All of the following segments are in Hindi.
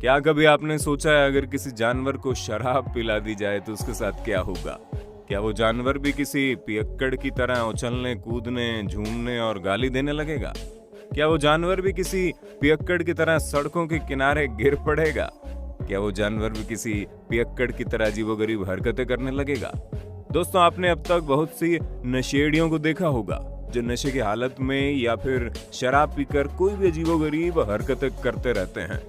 क्या कभी आपने सोचा है अगर किसी जानवर को शराब पिला दी जाए तो उसके साथ क्या होगा? क्या वो जानवर भी किसी पियक्कड़ की तरह उछलने, कूदने, झूमने और गाली देने लगेगा? क्या वो जानवर भी किसी पियक्कड़ की तरह सड़कों के किनारे गिर पड़ेगा? क्या वो जानवर भी किसी पियक्कड़ की तरह अजीबोगरीब हरकतें करने लगेगा? दोस्तों, आपने अब तक बहुत सी नशेड़ियों को देखा होगा जो नशे की हालत में या फिर शराब पीकर कोई भी अजीबोगरीब हरकतें करते रहते हैं।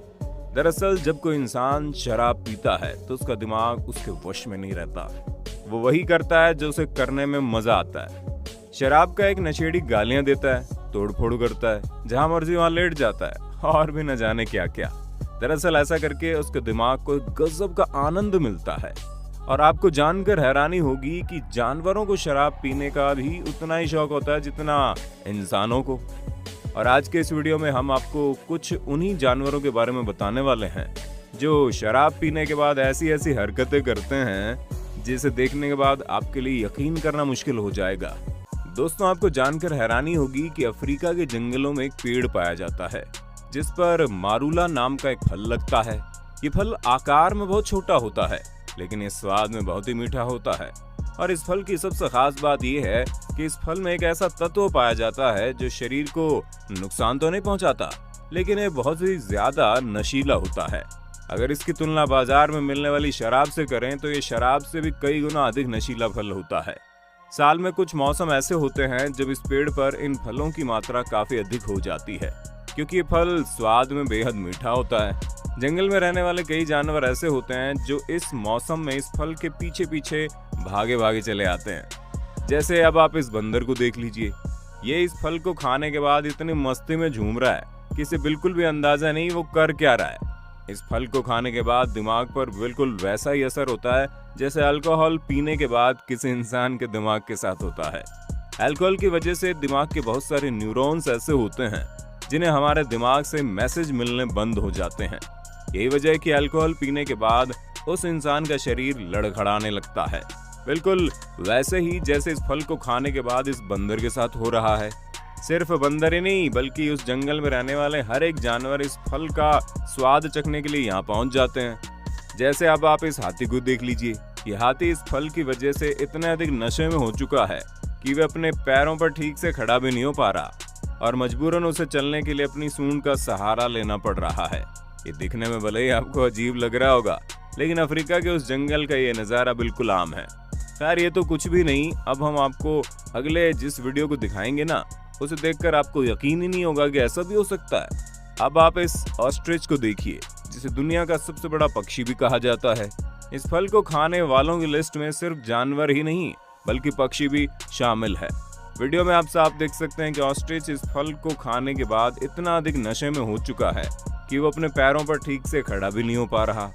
दरअसल जब कोई इंसान शराब पीता है तो उसका दिमाग उसके वश में नहीं रहता। वो वही करता है जो उसे करने में मजा आता है। शराब का एक नशेड़ी गालियां देता है, तोड़फोड़ करता है, जहां मर्जी वहां लेट जाता है और भी न जाने क्या क्या। दरअसल ऐसा करके उसके दिमाग को गजब का आनंद मिलता है। और आपको जानकर हैरानी होगी कि जानवरों को शराब पीने का भी उतना ही शौक होता है जितना इंसानों को। और आज के इस वीडियो में हम आपको कुछ उन्हीं जानवरों के बारे में बताने वाले हैं जो शराब पीने के बाद ऐसी ऐसी हरकतें करते हैं जिसे देखने के बाद आपके लिए यकीन करना मुश्किल हो जाएगा। दोस्तों, आपको जानकर हैरानी होगी कि अफ्रीका के जंगलों में एक पेड़ पाया जाता है जिस पर मारूला नाम का एक फल लगता है। ये फल आकार में बहुत छोटा होता है लेकिन ये स्वाद में बहुत ही मीठा होता है। और इस फल की सबसे खास बात यह है कि इस फल में एक ऐसा तत्व पाया जाता है जो शरीर को नुकसान तो नहीं पहुंचाता लेकिन ये बहुत ही ज्यादा नशीला होता है। अगर इसकी तुलना बाजार में मिलने वाली शराब से करें तो ये शराब से भी कई गुना अधिक नशीला फल होता है। साल में कुछ मौसम ऐसे होते हैं जब इस पेड़ पर इन फलों की मात्रा काफी अधिक हो जाती है क्योंकि ये फल स्वाद में बेहद मीठा होता है। जंगल में रहने वाले कई जानवर ऐसे होते हैं जो इस मौसम में इस फल के पीछे पीछे भागे भागे चले आते हैं। जैसे अब आप इस बंदर को देख लीजिए, ये इस फल को खाने के बाद इतनी मस्ती में झूम रहा है कि इसे बिल्कुल भी अंदाजा नहीं वो कर क्या रहा है। इस फल को खाने के बाद दिमाग पर बिल्कुल वैसा ही असर होता है जैसे अल्कोहल पीने के बाद किसी इंसान के दिमाग के साथ होता है। अल्कोहल की वजह से दिमाग के बहुत सारे न्यूरॉन्स ऐसे होते हैं जिन्हें हमारे दिमाग से मैसेज मिलने बंद हो जाते हैं। यही वजह है कि अल्कोहल पीने के बाद उस इंसान का शरीर लड़खड़ाने लगता है, बिल्कुल वैसे ही जैसे इस फल को खाने के बाद इस बंदर के साथ हो रहा है। सिर्फ बंदर ही नहीं बल्कि उस जंगल में रहने वाले हर एक जानवर इस फल का स्वाद चखने के लिए यहाँ पहुंच जाते हैं। जैसे अब आप इस हाथी को देख लीजिए, ये हाथी इस फल की वजह से इतने अधिक नशे में हो चुका है कि वे अपने पैरों पर ठीक से खड़ा भी नहीं हो पा रहा और मजबूरन उसे चलने के लिए अपनी सूंड का सहारा लेना पड़ रहा है। ये दिखने में भले ही आपको अजीब लग रहा होगा लेकिन अफ्रीका के उस जंगल का ये नज़ारा बिल्कुल आम है। खैर, ये तो कुछ भी नहीं, अब हम आपको अगले जिस वीडियो को दिखाएंगे ना उसे देखकर आपको यकीन ही नहीं होगा कि ऐसा भी हो सकता है। अब आप इस ऑस्ट्रिच को देखिए जिसे दुनिया का सबसे बड़ा पक्षी भी कहा जाता है। इस फल को खाने वालों की लिस्ट में सिर्फ जानवर ही नहीं बल्कि पक्षी भी शामिल है। वीडियो में आप साफ देख सकते हैं कि ऑस्ट्रिच इस फल को खाने के बाद इतना अधिक नशे में हो चुका है कि वो अपने पैरों पर ठीक से खड़ा भी नहीं हो पा रहा।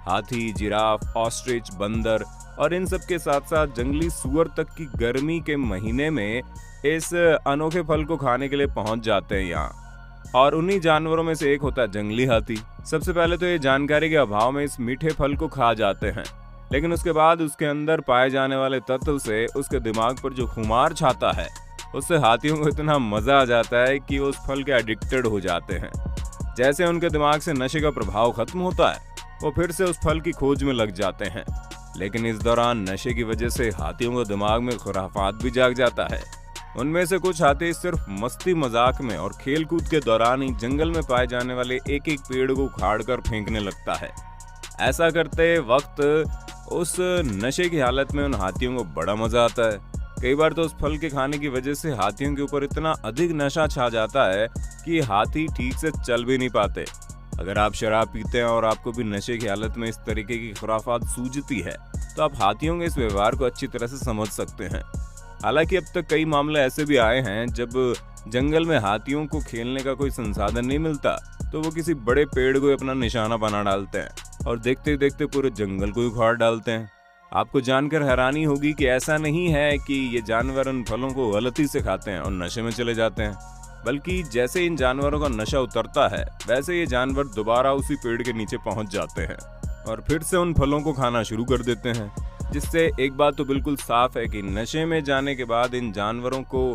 हाथी, जिराफ, ऑस्ट्रिच, बंदर और इन सब के साथ साथ जंगली सूअर तक की गर्मी के महीने में इस अनोखे फल को खाने के लिए पहुंच जाते हैं यहाँ। और उन्हीं जानवरों में से एक होता है जंगली हाथी। सबसे पहले तो ये जानकारी के अभाव में इस मीठे फल को खा जाते हैं लेकिन उसके बाद उसके अंदर पाए जाने वाले तत्व से उसके दिमाग पर जो खुमार छाता है उससे हाथियों को इतना मजा आ जाता है कि वो उस फल के एडिक्टेड हो जाते हैं। जैसे उनके दिमाग से नशे का प्रभाव खत्म होता है वो फिर से उस फल की खोज में लग जाते हैं। लेकिन इस दौरान नशे की वजह से हाथियों को दिमाग में खुराफात भी जाग जाता है। उनमें से कुछ हाथी सिर्फ मस्ती मजाक में और खेल कूद के दौरान ही जंगल में पाए जाने वाले एक एक पेड़ को उखाड़ कर फेंकने लगता है। ऐसा करते वक्त उस नशे की हालत में उन हाथियों को बड़ा मजा आता है। कई बार तो उस फल के खाने की वजह से हाथियों के ऊपर इतना अधिक नशा छा जाता है कि हाथी ठीक से चल भी नहीं पाते। अगर आप शराब पीते हैं और आपको भी नशे की हालत में इस तरीके की खुराफात सूझती है तो आप हाथियों के इस व्यवहार को अच्छी तरह से समझ सकते हैं। हालांकि अब तक कई मामले ऐसे भी आए हैं जब जंगल में हाथियों को खेलने का कोई संसाधन नहीं मिलता तो वो किसी बड़े पेड़ को अपना निशाना बना डालते हैं और देखते देखते पूरे जंगल को उखाड़ डालते हैं। आपको जानकर हैरानी होगी कि ऐसा नहीं है कि ये जानवर उन फलों को गलती से खाते हैं और नशे में चले जाते हैं, बल्कि जैसे इन जानवरों का नशा उतरता है वैसे ये जानवर दोबारा उसी पेड़ के नीचे पहुंच जाते हैं और फिर से उन फलों को खाना शुरू कर देते हैं। जिससे एक बात तो बिल्कुल साफ है कि नशे में जाने के बाद इन जानवरों को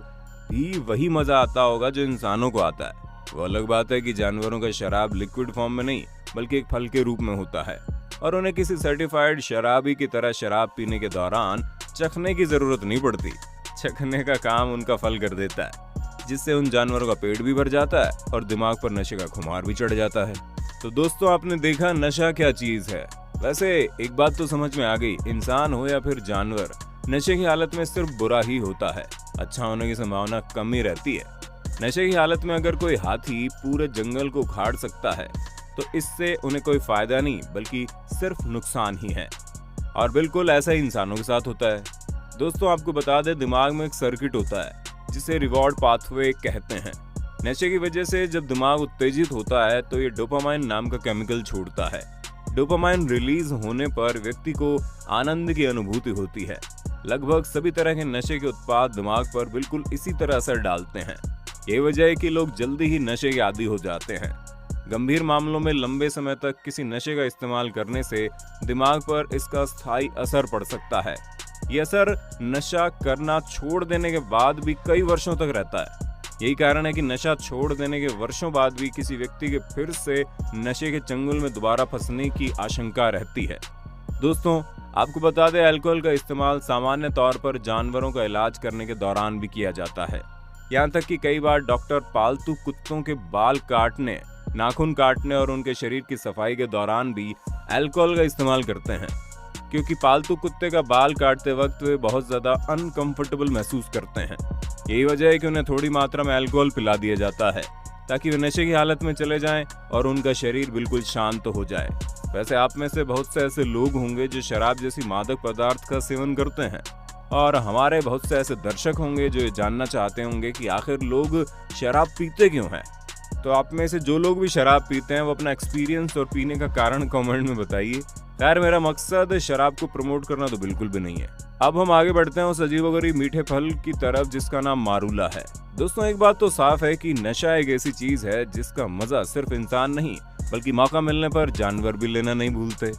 भी वही मजा आता होगा जो इंसानों को आता है। वो अलग बात है कि जानवरों का शराब लिक्विड फॉर्म में नहीं बल्कि एक फल के रूप में होता है और उन्हें किसी सर्टिफाइड शराबी की तरह शराब पीने के दौरान चखने की जरूरत नहीं पड़ती। चखने का काम उनका फल कर देता है, जिससे उन जानवरों का पेट भी भर जाता है और दिमाग पर नशे का खुमार भी चढ़ जाता है। तो दोस्तों, आपने देखा नशा क्या चीज है। वैसे एक बात तो समझ में आ गई, इंसान हो या फिर जानवर, नशे की हालत में सिर्फ बुरा ही होता है, अच्छा होने की संभावना कम ही रहती है। नशे की हालत में अगर कोई हाथी पूरे जंगल को उखाड़ सकता है तो इससे उन्हें कोई फायदा नहीं बल्कि सिर्फ नुकसान ही है। और बिल्कुल ऐसा ही इंसानों के साथ होता है। दोस्तों, आपको बता दें, दिमाग में एक सर्किट होता है जिसे रिवॉर्ड पाथवे कहते हैं। नशे की वजह से जब दिमाग उत्तेजित होता है तो ये डोपामाइन नाम का केमिकल छोड़ता है। डोपामाइन रिलीज होने पर व्यक्ति को आनंद की अनुभूति होती है। लगभग सभी तरह के नशे के उत्पाद दिमाग पर बिल्कुल इसी तरह असर डालते हैं। यही वजह है कि लोग जल्दी ही नशे के आदी हो जाते हैं। गंभीर मामलों में लंबे समय तक किसी नशे का इस्तेमाल करने से दिमाग पर इसका स्थायी असर पड़ सकता है। ये असर नशा करना छोड़ देने के बाद भी कई वर्षों तक रहता है। यही कारण है कि नशा छोड़ देने के वर्षों बाद भी किसी व्यक्ति के फिर से नशे के चंगुल में दोबारा फंसने की आशंका रहती है। दोस्तों, आपको बता दें, अल्कोहल का इस्तेमाल सामान्य तौर पर जानवरों का इलाज करने के दौरान भी किया जाता है। यहाँ तक कि कई बार डॉक्टर पालतू कुत्तों के बाल काटने, नाखून काटने और उनके शरीर की सफाई के दौरान भी अल्कोहल का इस्तेमाल करते हैं, क्योंकि पालतू कुत्ते का बाल काटते वक्त वे बहुत ज्यादा अनकंफर्टेबल महसूस करते हैं। यही वजह है कि उन्हें थोड़ी मात्रा में अल्कोहल पिला दिया जाता है ताकि वे नशे की हालत में चले जाएं और उनका शरीर बिल्कुल शांत हो जाए। वैसे आप में से बहुत से ऐसे लोग होंगे जो शराब जैसी मादक पदार्थ का सेवन करते हैं, और हमारे बहुत से ऐसे दर्शक होंगे जो ये जानना चाहते होंगे कि आखिर लोग शराब पीते क्यों हैं। तो आप में से जो लोग भी शराब पीते हैं वो अपना एक्सपीरियंस और पीने का कारण कमेंट में बताइए। खैर, मेरा मकसद शराब को प्रमोट करना तो बिल्कुल भी नहीं है। अब हम आगे बढ़ते हैं उस अजीबोगरीब मीठे फल की तरफ जिसका नाम मारूला है। दोस्तों, एक बात तो साफ है कि नशा एक ऐसी चीज है जिसका मजा सिर्फ इंसान नहीं बल्कि मौका मिलने पर जानवर भी लेना नहीं भूलते।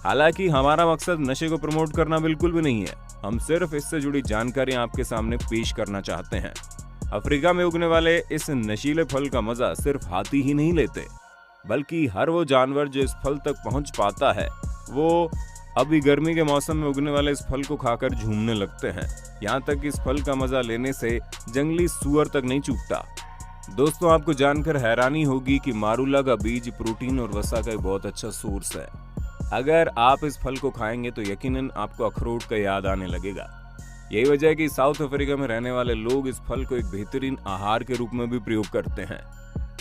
हालांकि हमारा मकसद नशे को प्रमोट करना बिल्कुल भी नहीं है, हम सिर्फ इससे जुड़ी जानकारी आपके सामने पेश करना चाहते हैं। अफ्रीका में उगने वाले इस नशीले फल का मजा सिर्फ हाथी ही नहीं लेते, बल्कि हर वो जानवर जो इस फल तक पहुंच पाता है वो अभी गर्मी के मौसम में उगने वाले इस फल को खाकर झूमने लगते हैं। यहाँ तक कि इस फल का मजा लेने से जंगली सूअर तक नहीं चूकता। दोस्तों, आपको जानकर हैरानी होगी कि मारूला का बीज प्रोटीन और वसा का एक बहुत अच्छा सोर्स है। अगर आप इस फल को खाएंगे तो यकीनन आपको अखरोट का याद आने लगेगा। यही वजह है कि साउथ अफ्रीका में रहने वाले लोग इस फल को एक बेहतरीन आहार के रूप में भी प्रयोग करते हैं।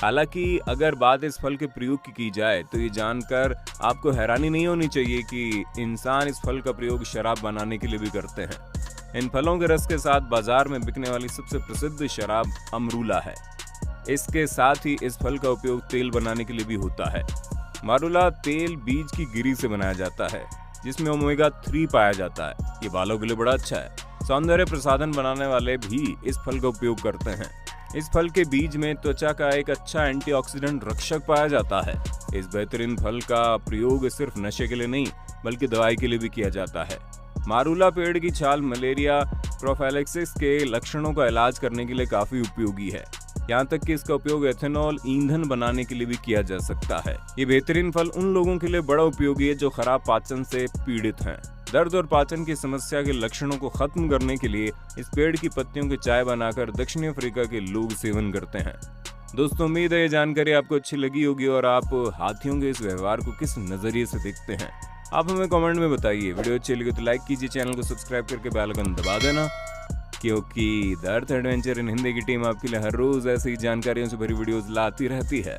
हालांकि अगर बात इस फल के प्रयोग की जाए तो ये जानकर आपको हैरानी नहीं होनी चाहिए कि इंसान इस फल का प्रयोग शराब बनाने के लिए भी करते हैं। इन फलों के रस के साथ बाजार में बिकने वाली सबसे प्रसिद्ध शराब अमरूला है। इसके साथ ही इस फल का उपयोग तेल बनाने के लिए भी होता है। मारूला तेल बीज की गिरी से बनाया जाता है जिसमें ओमेगा 3 पाया जाता है। ये बालों के लिए बड़ा अच्छा है। सौंदर्य प्रसाधन बनाने वाले भी इस फल का उपयोग करते हैं। इस फल के बीज में त्वचा का एक अच्छा एंटीऑक्सीडेंट रक्षक पाया जाता है। इस बेहतरीन फल का प्रयोग सिर्फ नशे के लिए नहीं बल्कि दवाई के लिए भी किया जाता है। मारूला पेड़ की छाल मलेरिया प्रोफाइलैक्सिस के लक्षणों का इलाज करने के लिए काफी उपयोगी है। यहाँ तक कि इसका उपयोग एथेनॉल ईंधन बनाने के लिए भी किया जा सकता है। ये बेहतरीन फल उन लोगों के लिए बड़ा उपयोगी है जो खराब पाचन से पीड़ित हैं। दर्द और पाचन की समस्या के लक्षणों को खत्म करने के लिए इस पेड़ की पत्तियों की चाय बनाकर दक्षिणी अफ्रीका के लोग सेवन करते हैं। दोस्तों, उम्मीद है ये जानकारी आपको अच्छी लगी होगी और आप हाथियों के इस व्यवहार को किस नजरिए से देखते हैं आप हमें कमेंट में बताइए। वीडियो अच्छी लगी तो लाइक कीजिए, चैनल को सब्सक्राइब करके बेल आइकन दबा देना, क्योंकि the earth adventure in Hindi की टीम आपके लिए हर रोज ऐसी जानकारियों से भरी वीडियोस लाती रहती है।